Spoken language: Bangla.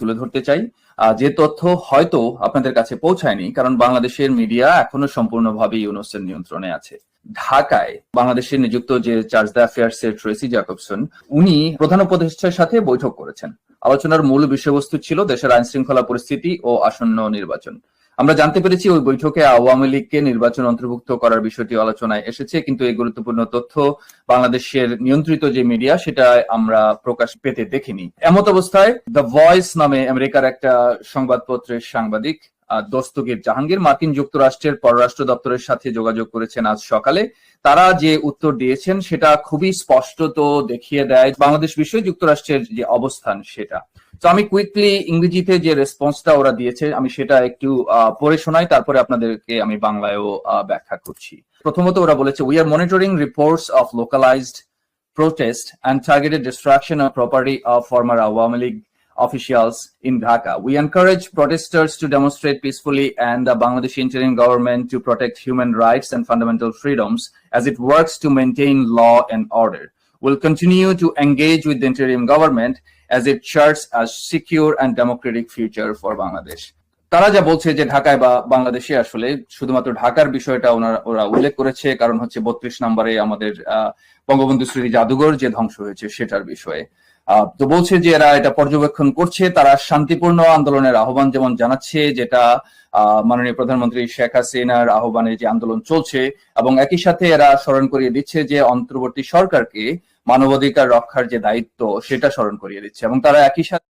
তুলে ধরতে চাই যে তথ্য হয়তো আপনাদের কাছে পৌঁছায়নি, কারণ বাংলাদেশের মিডিয়া এখনো সম্পূর্ণভাবে ইউনুসের নিয়ন্ত্রণে আছে। ঢাকায় বাংলাদেশে নিযুক্ত যে চার্জ দ্য অ্যাফেয়ার্স এর ট্রেসি জ্যাকবসন, উনি প্রধান উপদেষ্টার সাথে বৈঠক করেছেন। আলোচনার মূল বিষয়বস্তু ছিল দেশের আইন শৃঙ্খলা পরিস্থিতি ও আসন্ন নির্বাচন। আমরা জানতে পেরেছি ওই বৈঠকে আওয়ামী লীগকে নির্বাচন অন্তর্ভুক্ত করার বিষয়টি আলোচনায় এসেছে, কিন্তু এই গুরুত্বপূর্ণ তথ্য বাংলাদেশের নিয়ন্ত্রিত যে মিডিয়া সেটা আমরা প্রকাশ পেতে দেখিনি। এমত অবস্থায় দ্য ভয়েস নামে আমেরিকার একটা সংবাদপত্রের সাংবাদিক দস্তগীর জাহাঙ্গীর মার্কিন যুক্তরাষ্ট্রের পররাষ্ট্র দপ্তরের সাথে যোগাযোগ করেছেন আজ সকালে। তারা যে উত্তর দিয়েছেন সেটা খুবই স্পষ্টত দেখিয়ে দেয় বাংলাদেশ বিষয়ে যুক্তরাষ্ট্রের যে অবস্থান সেটা। তো আমি কুইকলি ইংরেজিতে যে রেসপন্সটা ওরা দিয়েছে আমি সেটা একটু পড়ে শোনাই, তারপরে আপনাদেরকে আমি বাংলায়ও ব্যাখ্যা করছি। প্রথমত ওরা বলেছে, we are monitoring reports of localised protest and targeted destruction of property of former Awami League officials in Dhaka. We encourage protesters to demonstrate peacefully and the Bangladeshi interim government to protect human rights and fundamental freedoms as it works to maintain law and order. We'll continue to engage with the interim government as it charts a secure and democratic future for Bangladesh. তারা যা বলছে যে ঢাকায় বা বাংলাদেশে আসলে শুধুমাত্র ঢাকার বিষয়টা ওরা উল্লেখ করেছে, কারণ হচ্ছে 32 নম্বরে আমাদের বঙ্গবন্ধু স্মৃতি জাদুঘর যে ধ্বংস হয়েছে সেটার বিষয়ে। তো বলছে যে এরা এটা পর্যবেক্ষণ করছে, তারা শান্তিপূর্ণ আন্দোলনের আহ্বান যেমন জানাচ্ছে, যেটা মাননীয় প্রধানমন্ত্রী শেখ হাসিনার আহ্বানে যে আন্দোলন চলছে, এবং একই সাথে এরা স্মরণ করিয়ে দিচ্ছে যে অন্তর্বর্তী সরকারকে মানবাধিকার রক্ষার যে দায়িত্ব সেটা স্মরণ করিয়ে দিচ্ছে, এবং তারা একই সাথে